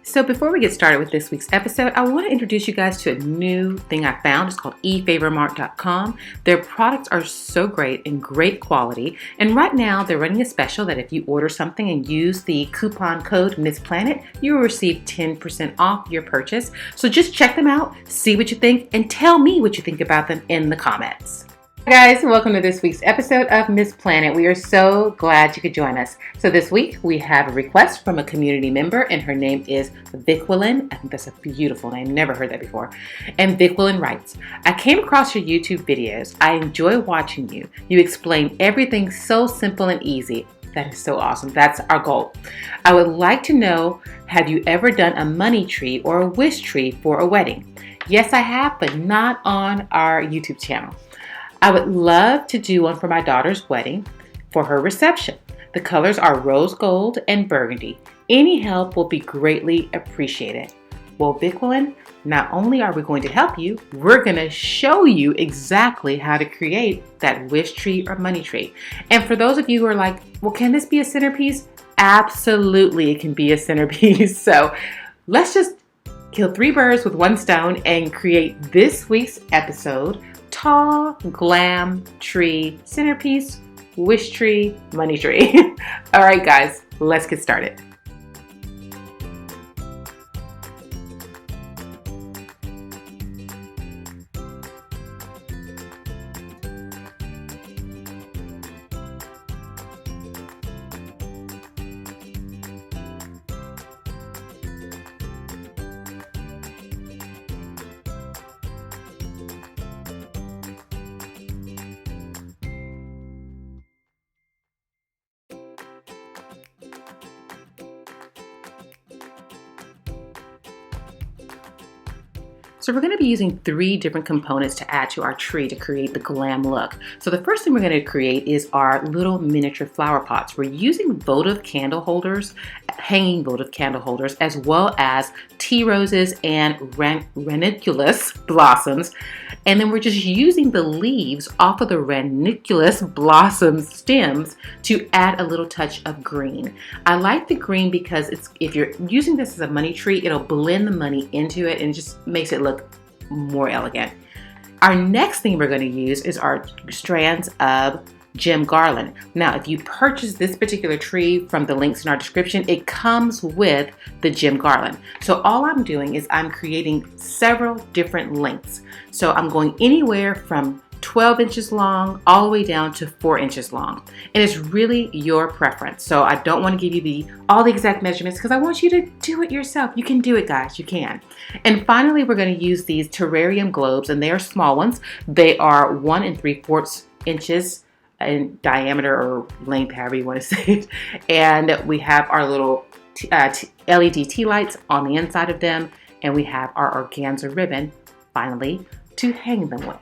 So before we get started with this week's episode, I want to introduce you guys to a new thing I found. It's called efavormart.com. Their products are so great and great quality. And right now they're running a special that if you order something and use the coupon code MissPlanIt, you will receive 10% off your purchase. So just check them out, see what you think, and tell me what you think about them in the comments. Hi guys, welcome to this week's episode of MissPlanIt. We are so glad you could join us. So this week we have a request from a community member, and her name is Vickwillen. I think that's a beautiful name, never heard that before. And Vickwillen writes, I came across your YouTube videos. I enjoy watching you. You explain everything so simple and easy. That is so awesome. That's our goal. I would like to know, have you ever done a money tree or a wish tree for a wedding? Yes, I have, but not on our YouTube channel. I would love to do one for my daughter's wedding for her reception. The colors are rose gold and burgundy. Any help will be greatly appreciated. Well, Vickwillen, not only are we going to help you, we're going to show you exactly how to create that wish tree or money tree. And for those of you who are like, well, can this be a centerpiece? Absolutely, it can be a centerpiece. So let's just kill three birds with one stone and create this week's episode. Tall, glam, tree, centerpiece, wish tree, money tree. All right, guys, let's get started. So we're going to be using three different components to add to our tree to create the glam look. So the first thing we're going to create is our little miniature flower pots. We're using votive candle holders, hanging votive candle holders, as well as tea roses and ranunculus blossoms. And then we're just using the leaves off of the ranunculus blossom stems to add a little touch of green. I like the green because if you're using this as a money tree, it'll blend the money into it and just makes it look more elegant. Our next thing we're going to use is our strands of gem garland. Now, if you purchase this particular tree from the links in our description, it comes with the gem garland. So all I'm doing is I'm creating several different lengths. So I'm going anywhere from 12 inches long all the way down to 4 inches long. And it's really your preference. So I don't want to give you all the exact measurements because I want you to do it yourself. You can do it, guys. You can. And finally, we're going to use these terrarium globes, and they are small ones. They are 1 3/4 inches in diameter or length, however you want to say it. And we have our little LED tea lights on the inside of them. And we have our organza ribbon, finally, to hang them with.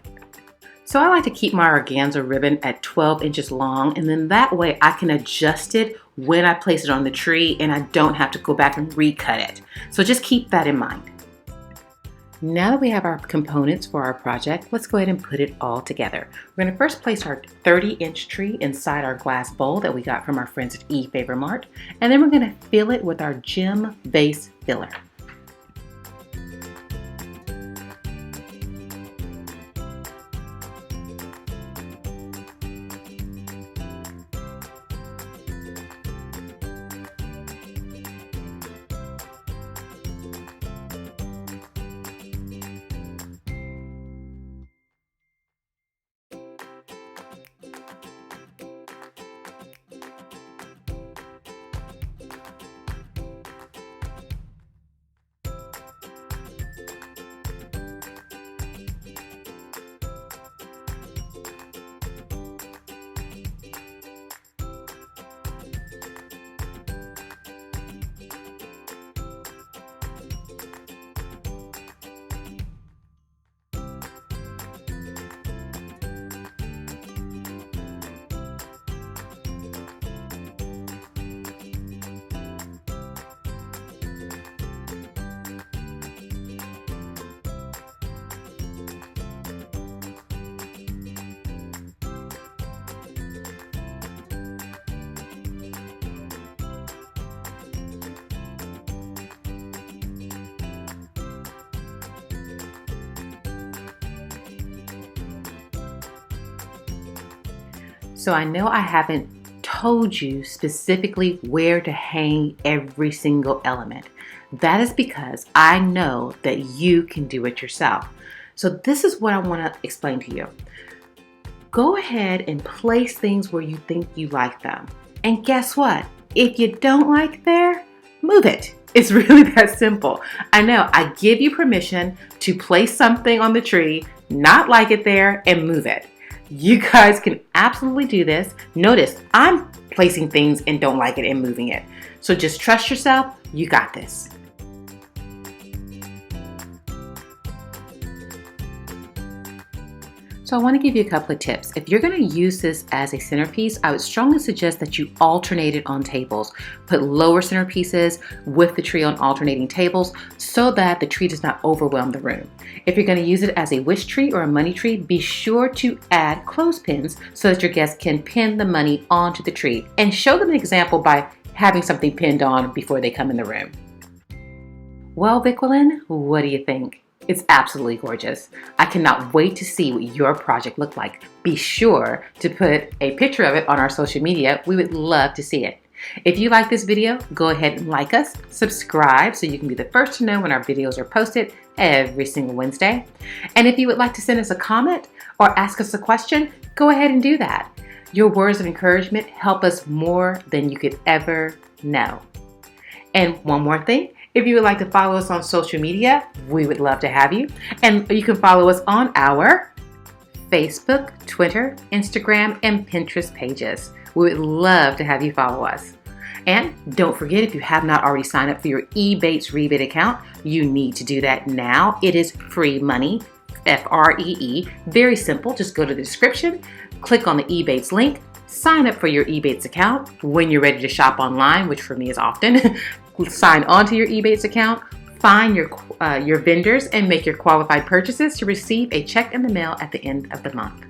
So I like to keep my organza ribbon at 12 inches long, and then that way I can adjust it when I place it on the tree and I don't have to go back and recut it. So just keep that in mind. Now that we have our components for our project, let's go ahead and put it all together. We're going to first place our 30-inch tree inside our glass bowl that we got from our friends at eFavorMart, and then we're going to fill it with our gem base filler. So I know I haven't told you specifically where to hang every single element. That is because I know that you can do it yourself. So this is what I want to explain to you. Go ahead and place things where you think you like them. And guess what? If you don't like there, move it. It's really that simple. I know I give you permission to place something on the tree, not like it there, and move it. You guys can absolutely do this. Notice I'm placing things and don't like it and moving it. So just trust yourself. You got this. So I want to give you a couple of tips. If you're going to use this as a centerpiece, I would strongly suggest that you alternate it on tables. Put lower centerpieces with the tree on alternating tables so that the tree does not overwhelm the room. If you're going to use it as a wish tree or a money tree, be sure to add clothespins so that your guests can pin the money onto the tree, and show them an example by having something pinned on before they come in the room. Well, Vicquilyn, what do you think? It's absolutely gorgeous. I cannot wait to see what your project looked like. Be sure to put a picture of it on our social media. We would love to see it. If you like this video, go ahead and like us, subscribe so you can be the first to know when our videos are posted every single Wednesday. And if you would like to send us a comment or ask us a question, go ahead and do that. Your words of encouragement help us more than you could ever know. And one more thing. If you would like to follow us on social media, we would love to have you. And you can follow us on our Facebook, Twitter, Instagram, and Pinterest pages. We would love to have you follow us. And don't forget, if you have not already signed up for your Ebates rebate account, you need to do that now. It is free money, Free. Very simple. Just go to the description, click on the Ebates link, sign up for your Ebates account. When you're ready to shop online, which for me is often, sign on to your Ebates account, find your vendors, and make your qualified purchases to receive a check in the mail at the end of the month.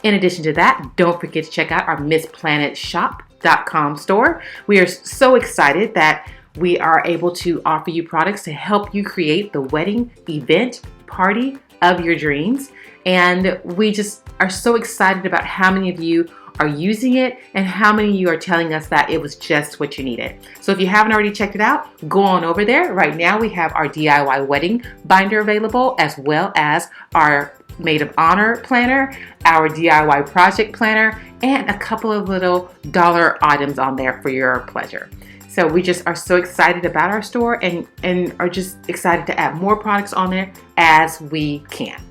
In addition to that, don't forget to check out our MissPlanItShop.com store. We are so excited that we are able to offer you products to help you create the wedding, event, party of your dreams. And we just are so excited about how many of you are using it and how many of you are telling us that it was just what you needed. So if you haven't already checked it out, go on over there. Right now we have our DIY wedding binder available, as well as our Maid of Honor planner, our DIY project planner, and a couple of little dollar items on there for your pleasure. So we just are so excited about our store and are just excited to add more products on there as we can.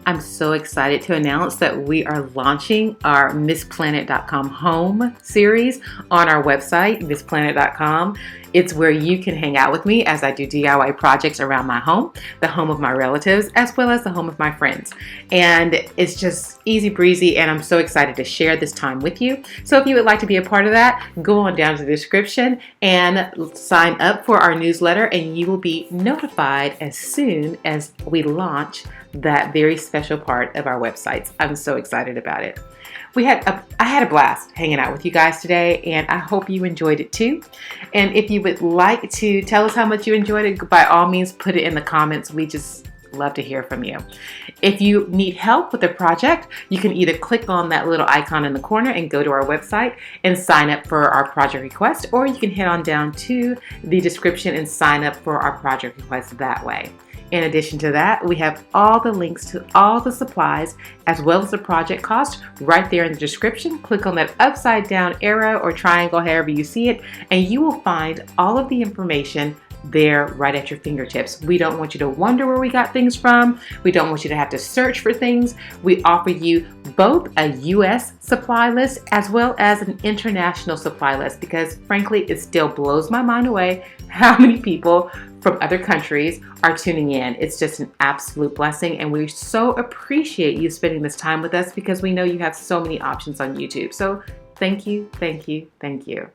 I'm so excited to announce that we are launching our MissPlanIt.com home series on our website, MissPlanIt.com. It's where you can hang out with me as I do DIY projects around my home, the home of my relatives, as well as the home of my friends. And it's just easy breezy, and I'm so excited to share this time with you. So if you would like to be a part of that, go on down to the description and sign up for our newsletter, and you will be notified as soon as we launch that very special part of our websites. I'm so excited about it. I had a blast hanging out with you guys today, and I hope you enjoyed it too. And if you would like to tell us how much you enjoyed it, by all means, put it in the comments. We just love to hear from you. If you need help with the project, you can either click on that little icon in the corner and go to our website and sign up for our project request, or you can head on down to the description and sign up for our project request that way. In addition to that, we have all the links to all the supplies as well as the project cost right there in the description. Click on that upside down arrow or triangle, however you see it, and you will find all of the information there right at your fingertips. We don't want you to wonder where we got things from. We don't want you to have to search for things. We offer you both a US supply list as well as an international supply list, because frankly, it still blows my mind away how many people from other countries are tuning in. It's just an absolute blessing, and we so appreciate you spending this time with us because we know you have so many options on YouTube. So thank you, thank you, thank you.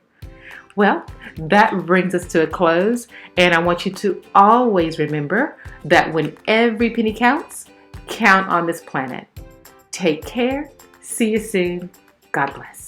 Well, that brings us to a close, and I want you to always remember that when every penny counts, count on MissPlanIt. Take care. See you soon. God bless.